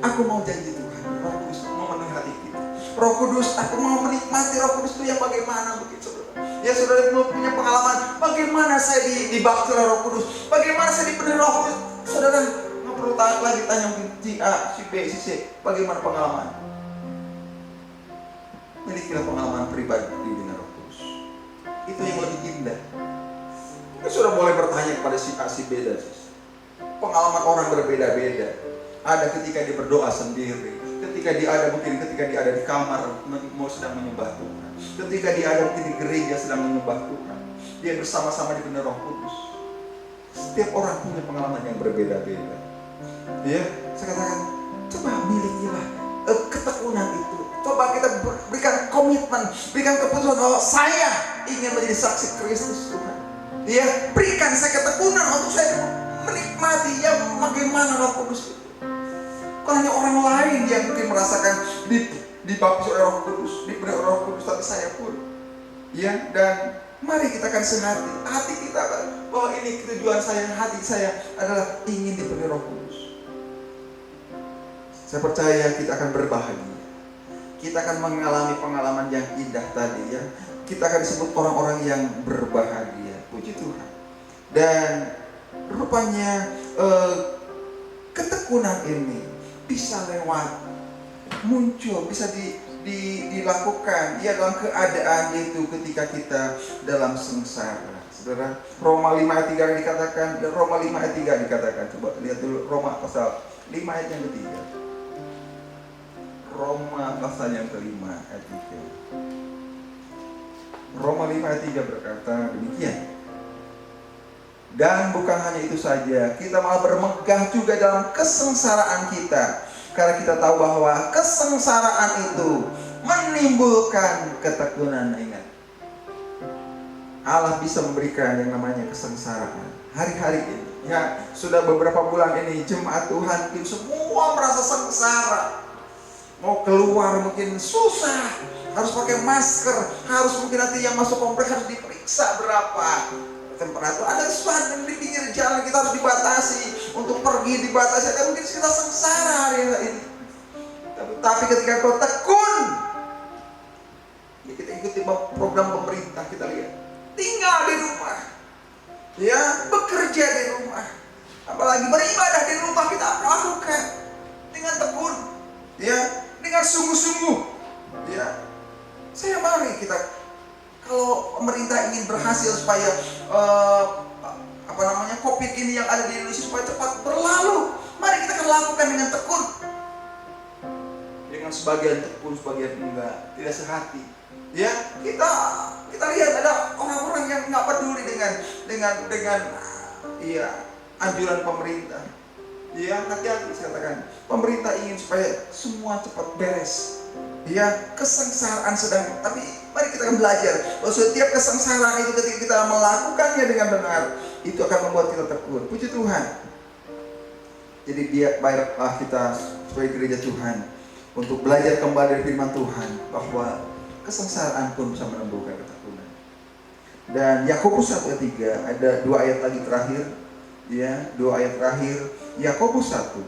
S3: aku mau janji Tuhan. Roh Kudus memenuhi hati kita. Roh Kudus, aku mau menikmati Roh Kudus itu yang bagaimana begitu, saudara. Ya, saudara belum punya pengalaman. Bagaimana saya dibaptis oleh Roh Kudus? Bagaimana saya dipenuhi Roh Kudus? Saudara nggak perlu lagi tanya mungkin si A, si B, si C. Bagaimana pengalaman? Milikilah pengalaman pribadi dengan Roh Kudus. Itu yang lebih indah. Kita sudah boleh bertanya kepada si A, si B, dan si C. Pengalaman orang berbeda-beda. Ada ketika dia berdoa sendiri, ketika dia ada di kamar mau sedang menyembah Tuhan, ketika dia ada mungkin di gereja sedang menyembah Tuhan, dia bersama-sama dipenuhi Roh Kudus. Setiap orang punya pengalaman yang berbeda-beda. Ya, saya katakan, coba milikilah ketekunan itu. Coba kita berikan komitmen, berikan keputusan bahwa saya ingin menjadi saksi Kristus Tuhan. Ya, berikan saya ketekunan untuk saya menikmati yang bagaimana Roh Kudus itu. Bukan hanya orang lain yang mungkin merasakan dibaptis oleh Roh Kudus, diberi Roh Kudus, tapi saya pun. Ya, dan mari kita akan sehati, hati kita bahwa ini tujuan saya, hati saya adalah ingin diberi Roh Kudus. Saya percaya kita akan berbahagia. Kita akan mengalami pengalaman yang indah tadi, ya. Kita akan disebut orang-orang yang berbahagia. Puji Tuhan. Dan rupanya ketekunan ini bisa lewat, muncul, bisa dilakukan ya dalam keadaan itu ketika kita dalam sengsara. Saudara, Roma 5 ayat 3 dikatakan, Roma 5 ayat 3 dikatakan, coba lihat dulu Roma pasal 5 ayat yang ketiga. Roma pasal yang kelima ayat 3. Roma 5 ayat 3 berkata demikian. Dan bukan hanya itu saja, kita malah bermegah juga dalam kesengsaraan kita, karena kita tahu bahwa kesengsaraan itu menimbulkan ketekunan. Ingat, Allah bisa memberikan yang namanya kesengsaraan. Hari-hari ini, ya, sudah beberapa bulan ini jemaat Tuhan itu semua merasa sengsara. Mau keluar mungkin susah, harus pakai masker, harus mungkin nanti yang masuk komplek harus diperiksa berapa temperatur, ada sesuatu yang di pinggir jalan kita harus dibatasi, untuk pergi dibatasi, dan mungkin kita sengsara hari ini. Tapi ketika kau tekun, ya kita ikuti program pemerintah, kita lihat, tinggal di rumah, ya, bekerja di rumah, apalagi beribadah di rumah, kita lakukan dengan tekun, ya, dengan sungguh-sungguh, ya. Saya mari kita, kalau pemerintah ingin berhasil supaya COVID ini yang ada di Indonesia supaya cepat berlalu, mari kita akan lakukan dengan tekun. Dengan sebagian tekun, sebagian enggak, tidak sehati. Ya, kita lihat ada orang-orang yang nggak peduli dengan anjuran pemerintah. Ya, hati-hati saya katakan. Pemerintah ingin supaya semua cepat beres. Ya, kesengsaraan sedang, tapi mari kita akan belajar bahwa setiap kesengsaraan itu ketika kita melakukannya dengan benar, itu akan membuat kita tekun. Puji Tuhan. Jadi baiklah kita sebagai gereja Tuhan untuk belajar kembali dari firman Tuhan bahwa kesengsaraan pun bisa menumbuhkan ketekunan. Dan Yakobus 1 ayat 3, ada 2 ayat lagi terakhir, ya, 2 ayat terakhir. Yakobus 1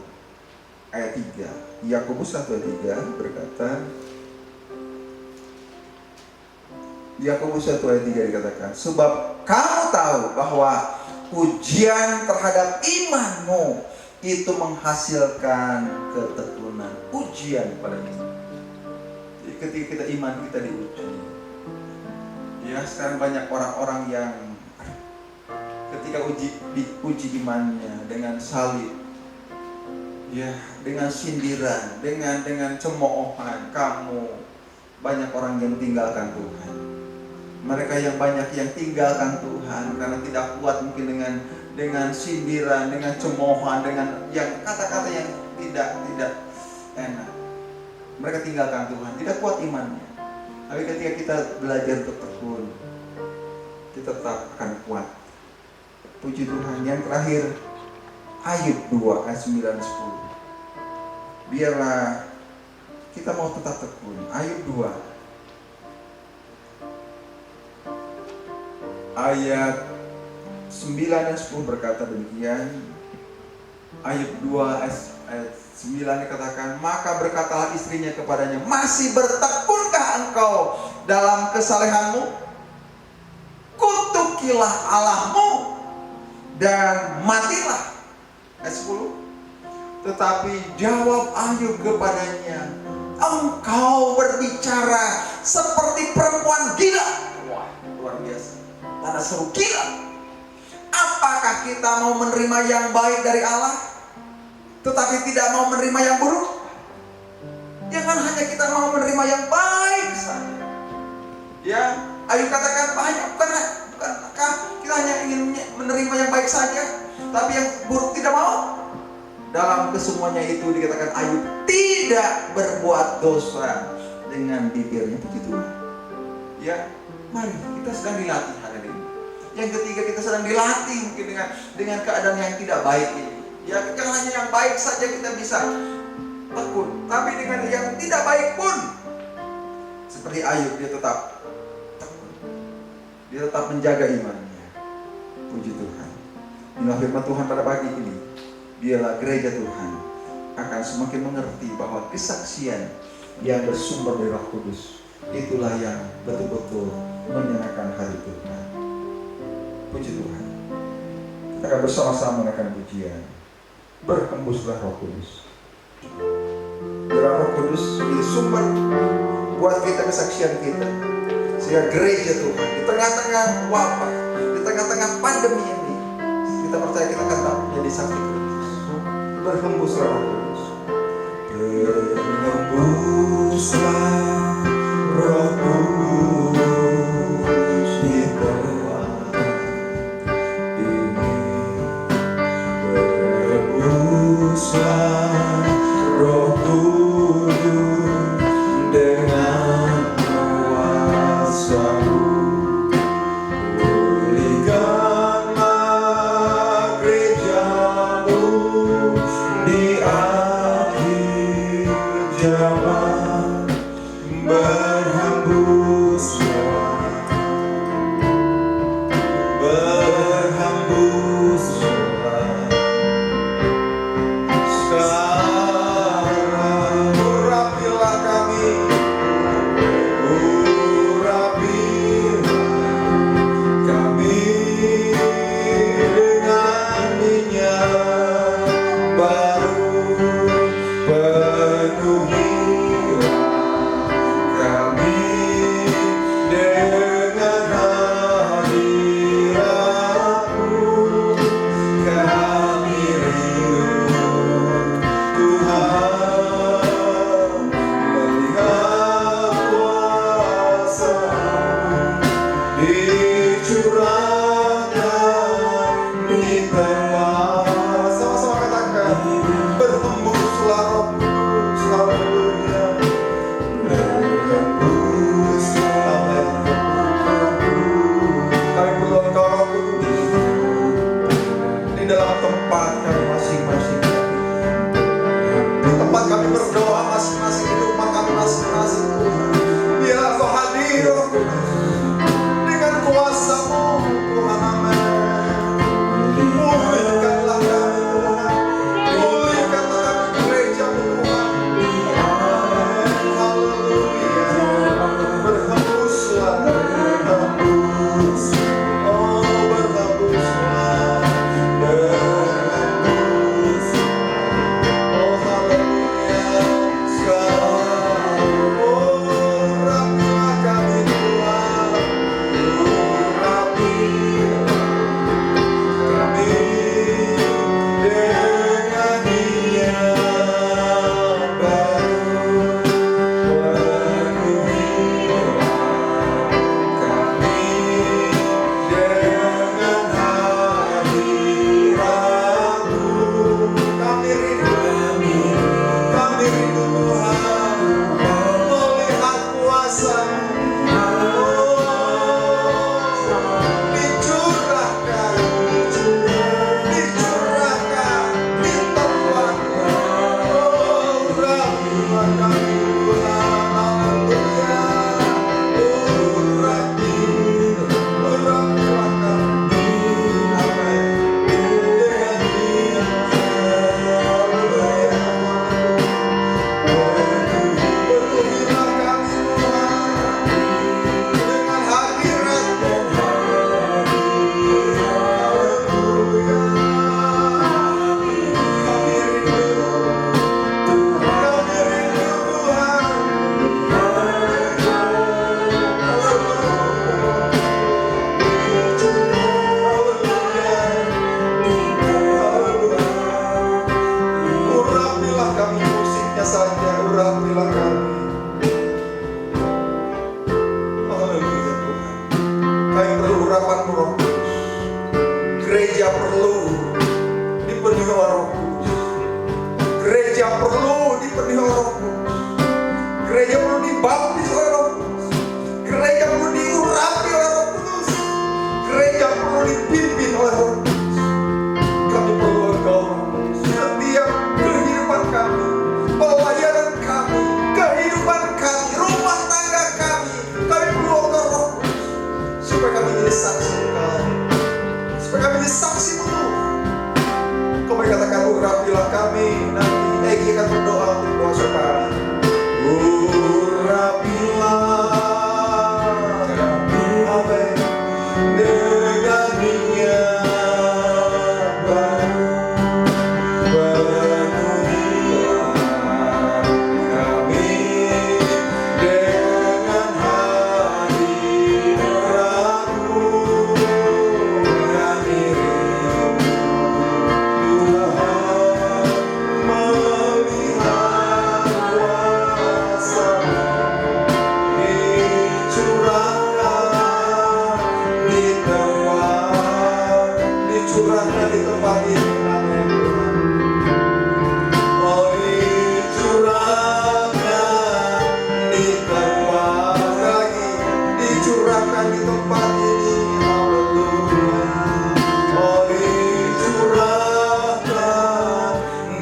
S3: ayat 3. Yakobus 1 ayat 3 berkata, Yakobus 1 ayat 3 dikatakan, sebab kamu tahu bahwa ujian terhadap imanmu itu menghasilkan ketekunan. Ujian pada kita. Jadi ketika kita iman kita diuji. Ya, sekarang banyak orang-orang yang ketika diuji imannya dengan salib, ya, dengan sindiran, dengan cemoohan, banyak orang yang tinggalkan Tuhan. Mereka yang banyak yang tinggalkan Tuhan karena tidak kuat mungkin dengan sindiran, dengan cemoohan, dengan yang kata-kata yang tidak enak. Mereka tinggalkan Tuhan, tidak kuat imannya. Tapi ketika kita belajar untuk tekun, kita tetap akan kuat. Puji Tuhan. Yang terakhir, Ayub 2 ayat 9-10. Biarlah kita mau tetap tekun. Ayub 2 ayat 9 dan 10 berkata demikian. Ayub 2 ayat 9 dikatakan, maka berkatalah istrinya kepadanya, masih bertekunkah engkau dalam kesalehanmu? Kutukilah Allahmu dan matilah. Ayat 10. Tetapi jawab Ayub kepadanya, engkau berbicara seperti perempuan gila. Wah, luar biasa. Tanda seru gila. Apakah kita mau menerima yang baik dari Allah, tetapi tidak mau menerima yang buruk? Jangan hanya kita mau menerima yang baik saja. Ya, Ayub katakan banyak, bukankah kita hanya ingin menerima yang baik saja, tapi yang buruk tidak mau? Dalam kesemuanya itu dikatakan Ayub tidak berbuat dosa dengan bibirnya. Begitu. Ya, mari kita sedang dilatih hari ini. Yang ketiga, kita sedang dilatih mungkin dengan keadaan yang tidak baik ini. Ya, jangan hanya yang baik saja kita bisa tekun, tapi dengan yang tidak baik pun seperti Ayub, dia tetap tekun. Dia tetap menjaga imannya. Puji Tuhan. Inilah firman Tuhan pada pagi ini. Biarlah gereja Tuhan akan semakin mengerti bahwa kesaksian yang bersumber dari Roh Kudus itulah yang betul-betul menyenangkan hati Tuhan. Puji Tuhan. Kita akan bersama-sama menaikkan pujian. Berhembuslah Roh Kudus. Biarlah Roh Kudus menjadi sumber buat kita kesaksian kita. Sehingga gereja Tuhan di tengah-tengah wabah, di tengah-tengah pandemi ini, kita percaya kita akan menjadi saksi Kristus. Berhembuslah Roh Kudus.
S2: Berhembuslah Roh Kudus di tempat ini. Berhembuslah Roh Kudus dengan kuasa-Mu. Pulihkanlah gereja-Mu di akhir zaman. Berhembuslah, berhembuslah sekarang. Urapilah kami, urapilah kami dengan minyak baru. Penuhilah kami dengan hadirat-Mu. Kami rindu Tuhan melihat kuasa-Mu dicurahkan di tempat. Sama-sama katakan, berhembuslah Roh Kudus. Haleluya. Berhembuslah. Kami perlu Engkau Roh Kudus di dalam tempat kami masing-masing. Di tempat kami berdoa masing-masing, di rumah kami masing-masing. Biarlah Engkau hadir Roh Kudus dengan kuasa-Mu Tuhan. Amin. Pulihkanlah kami Tuhan. Pulihkanlah kami gereja-Mu Tuhan. Amin. Haleluya. Berhembuslah, berhembus. Oh, berhembuslah, berhembus. Oh, haleluya. Sekarang, oh, urapilah kami Tuhan. Amin. Oh dicurahkan di tempat lagi, dicurahkan di tempat ini. Haleluya. Oh dicurahkan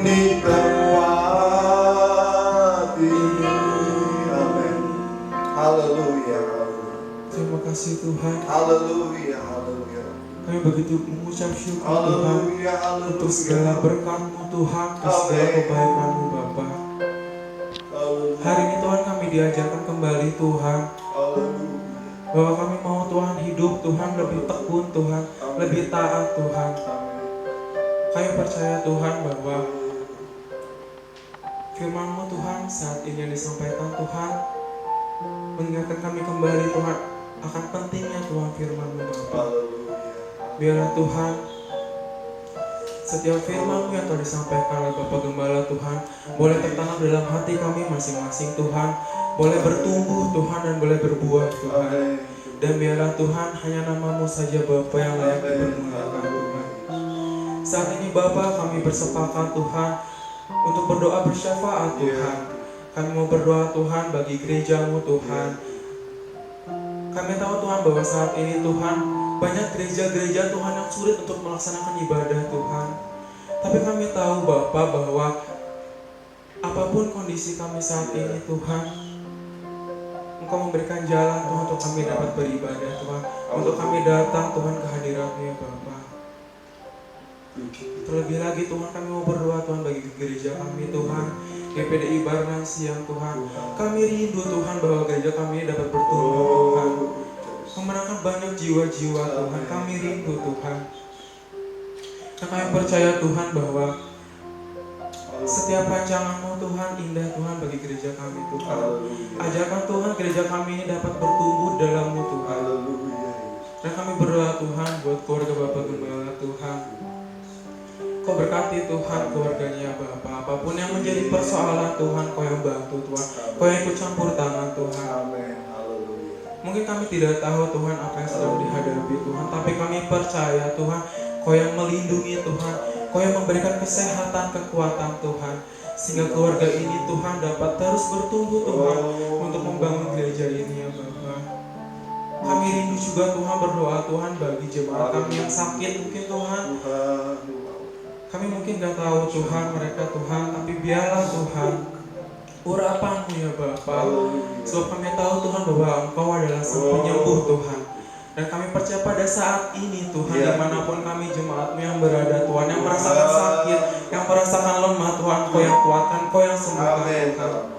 S2: di tempat ini. Amin. Haleluya.
S4: Terima kasih Tuhan.
S2: Haleluya. Haleluya.
S4: Kami begitu mengucap syukur Tuhan
S2: Haleluya.
S4: untuk segala berkat-Mu Tuhan, untuk segala kebaikan-Mu Bapa. Hari ini Tuhan kami diajarkan kembali Tuhan bahwa kami mau Tuhan hidup Tuhan lebih tekun Tuhan, lebih taat Tuhan. Kami percaya Tuhan bahwa firman-Mu Tuhan saat ini yang disampaikan Tuhan mengingatkan kami kembali Tuhan akan pentingnya Tuhan firman-Mu Bapa. Biarlah Tuhan setiap firman-Mu yang telah disampaikan oleh Bapak Gembala Tuhan boleh tertanam dalam hati kami masing-masing Tuhan, boleh bertumbuh Tuhan dan boleh berbuah Tuhan. Dan biarlah Tuhan hanya nama-Mu saja Bapa yang layak dipermuliakan Tuhan. Saat ini Bapa kami bersepakat Tuhan untuk berdoa bersyafaat Tuhan. Kami mau berdoa Tuhan bagi gereja-Mu Tuhan. Kami tahu Tuhan bahwa saat ini Tuhan banyak gereja-gereja Tuhan yang sulit untuk melaksanakan ibadah Tuhan. Tapi kami tahu Bapa bahwa apapun kondisi kami saat ini Tuhan, Engkau memberikan jalan Tuhan untuk kami dapat beribadah Tuhan, untuk kami datang Tuhan ke hadirat-Mu ya Bapa. Terlebih lagi Tuhan kami mau berdoa Tuhan bagi gereja kami Tuhan, GPDI Barna Siang Tuhan. Kami rindu Tuhan bahwa gereja kami dapat bertumbuh Tuhan, memenangkan banyak jiwa-jiwa Tuhan. Kami rindu Tuhan. Dan kami percaya Tuhan bahwa setiap rancangan-Mu Tuhan indah Tuhan bagi gereja kami Tuhan. Ajarkan Tuhan gereja kami ini dapat bertumbuh dalam-Mu Tuhan. Dan kami berdoa Tuhan buat keluarga Bapak Gembala Tuhan. Kau berkati Tuhan keluarganya Bapak. Apapun yang menjadi persoalan Tuhan, Kau yang bantu Tuhan. Kau yang ikut campur tangan Tuhan. Mungkin kami tidak tahu Tuhan apa yang sedang dihadapi Tuhan, tapi kami percaya Tuhan Kau yang melindungi Tuhan, Kau yang memberikan kesehatan, kekuatan Tuhan, sehingga keluarga ini Tuhan dapat terus bertumbuh Tuhan untuk membangun gereja ini ya Bapa. Kami rindu juga Tuhan berdoa Tuhan bagi jemaat kami yang sakit mungkin Tuhan. Kami mungkin gak tahu Tuhan mereka Tuhan, tapi biarlah Tuhan urapan-Mu ya Bapa. Sebab kami tahu Tuhan bahwa Engkau adalah Sang Penyembuh Tuhan. Dan kami percaya pada saat ini Tuhan, dimanapun kami jemaat-Mu yang berada Tuhan, yang merasakan sakit, yang merasakan lemah Tuhan, Kau yang kuatkan, Kau yang sembuhkan Tuhan.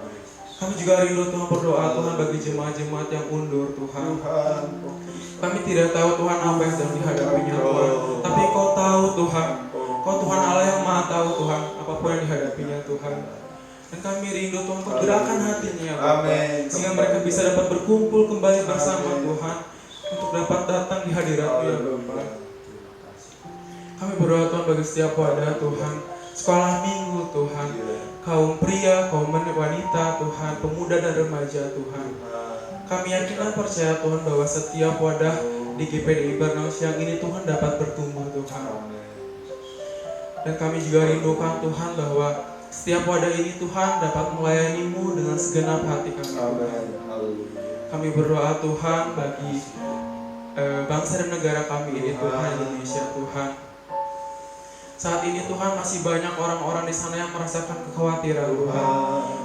S4: Kami juga rindu Tuhan berdoa Tuhan bagi jemaat-jemaat yang undur Tuhan. Kami tidak tahu Tuhan apa yang sedang dihadapinya Tuhan, tapi Kau tahu Tuhan. Kau Tuhan Allah yang Maha tahu Tuhan apapun yang dihadapinya Tuhan. Dan kami rindu Tuhan untuk gerakan hatinya ya Bapak, sehingga mereka bisa dapat berkumpul kembali bersama Tuhan untuk dapat datang di hadirat-Mu ya Bapak. Kami berdoa Tuhan bagi setiap wadah Tuhan, sekolah minggu Tuhan, kaum pria, kaum wanita Tuhan, pemuda dan remaja Tuhan. Kami yakin dan percaya Tuhan bahwa setiap wadah di GPDI Barna Siang ini Tuhan dapat bertumbuh Tuhan. Dan kami juga rindukan Tuhan bahwa setiap wadah ini Tuhan dapat melayani-Mu dengan segenap hati kami Tuhan. Kami berdoa Tuhan bagi bangsa dan negara kami ini Tuhan, Indonesia Tuhan. Saat ini Tuhan masih banyak orang-orang di sana yang merasakan kekhawatiran Tuhan,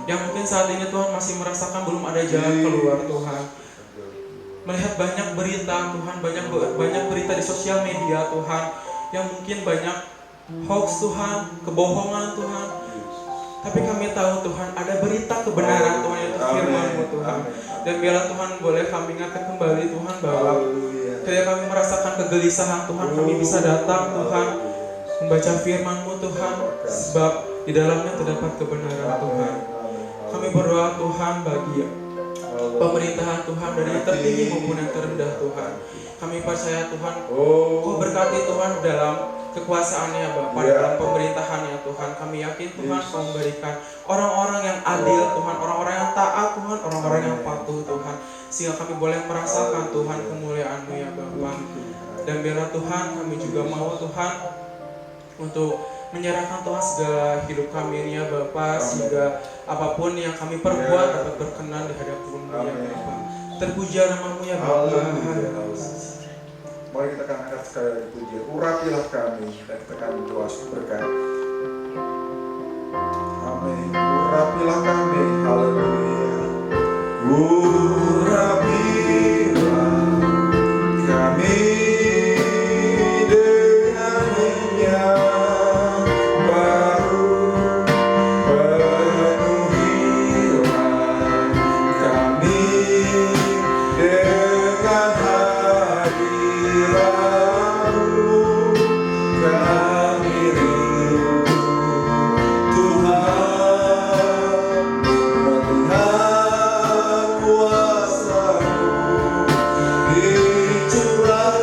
S4: yang mungkin saat ini Tuhan masih merasakan belum ada jalan keluar Tuhan. Melihat banyak berita Tuhan, banyak berita di sosial media Tuhan, yang mungkin banyak hoax Tuhan, kebohongan Tuhan. Tapi kami tahu Tuhan ada berita kebenaran Tuhan, yaitu firman-Mu Tuhan. Dan biarlah Tuhan boleh kami ingatkan kembali Tuhan bahwa ketika kami merasakan kegelisahan Tuhan, kami bisa datang Tuhan membaca firman-Mu Tuhan, sebab di dalamnya terdapat kebenaran Tuhan. Kami berdoa Tuhan bagi pemerintahan Tuhan dari yang tertinggi maupun yang terendah Tuhan. Kami percaya Tuhan Kau berkati Tuhan dalam kekuasaannya Bapa, dalam pemerintahannya Tuhan. Kami yakin Tuhan Kau memberikan orang-orang yang adil Tuhan, orang-orang yang taat Tuhan, orang-orang yang patuh Tuhan, sehingga kami boleh merasakan Tuhan kemuliaan-Mu ya Bapa. Dan biarlah Tuhan kami juga mau Tuhan untuk menyerahkan Tuhan segala hidup kami ini ya Bapa, sehingga apapun yang kami perbuat dapat berkenan di hadapan-Mu ya Bapa. Terpuji nama-Mu ya Bapa.
S3: Mari kita akan angkat sekali lagi pujian. Urapilah kami dan kita akan doa berkat. Amin. Urapilah kami. Haleluya. Urapilah kami dengan minyak baru, penuhilah kami dengan hadirat-Mu. Kami rindu Tuhan melihat kuasa-Mu dicurahkan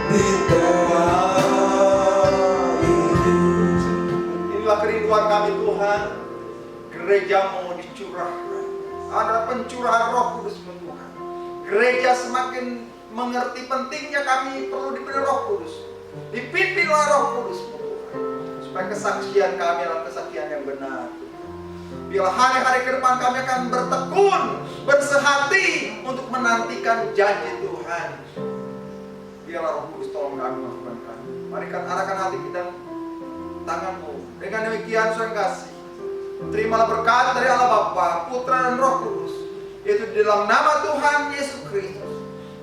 S3: di tempat ini.
S2: Inilah kerinduan kami Tuhan, gereja-Mu dicurahkan. Ada pencurahan Roh Kudus-Mu Tuhan. Gereja semakin mengerti pentingnya kami perlu diberi Roh Kudus. Dipimpinlah Roh Kudus-Mu Tuhan, supaya kesaksian kami adalah kesaksian yang benar. Bila hari-hari ke depan kami akan bertekun, bersehati untuk menantikan janji Tuhan. Biarlah Roh Kudus tolong kami melakukan kami. Mari kan arahkan hati kita tangan-Mu. Dengan demikian Tuhan kasih, terimalah berkat dari Allah Bapa, Putra dan Roh Kudus, yaitu di dalam nama Tuhan Yesus Kristus.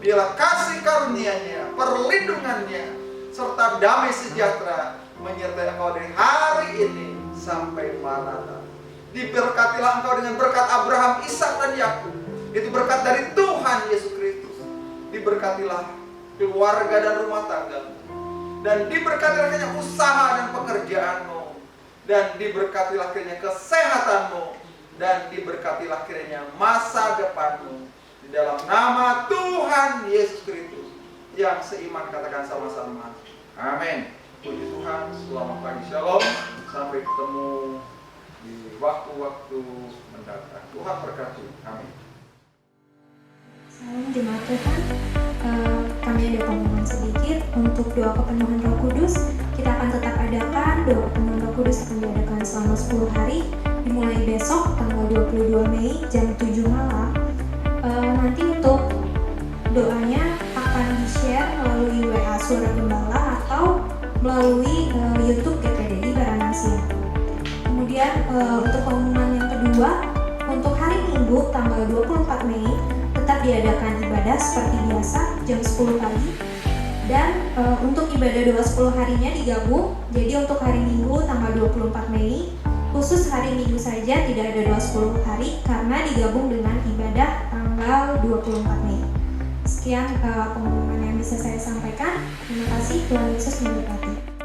S2: Biarlah kasih karunia-Nya, perlindungan-Nya, serta damai sejahtera menyertai engkau dari hari ini sampai Maranatha. Diberkatilah engkau dengan berkat Abraham, Ishak dan Yakub. Itu berkat dari Tuhan Yesus Kristus. Diberkatilah keluarga dan rumah tanggamu. Dan diberkatilah kiranya usaha dan pekerjaanmu. Dan diberkatilah kiranya kesehatanmu. Dan diberkatilah kiranya masa depanmu. Di dalam nama Tuhan Yesus Kristus. Yang seiman katakan sama-sama. Amin. Puji Tuhan. Selamat pagi. Shalom. Sampai ketemu di waktu-waktu mendatang. Tuhan berkati. Amin.
S1: Salam jemaat Tuhan. Kami ada pengumuman sedikit untuk doa kepenuhan Roh Kudus. Kita akan tetap adakan doa kepenuhan Roh Kudus akan diadakan selama 10 hari dimulai besok tanggal 22 Mei jam 7 malam. Nanti untuk doanya akan di-share melalui WA Suara Gembala atau melalui YouTube GPDI Baranasia. Kemudian untuk pengumuman yang kedua, untuk hari Minggu tanggal 24 Mei tetap diadakan ibadah seperti biasa jam 10 pagi. Dan untuk ibadah doa 10 harinya digabung. Jadi untuk hari Minggu tanggal 24 Mei, khusus hari Minggu saja tidak ada doa 10 hari karena digabung dengan ibadah tanggal 24 Mei. Sekian pengumuman yang bisa saya sampaikan. Terima kasih, Tuhan Yesus memberkati.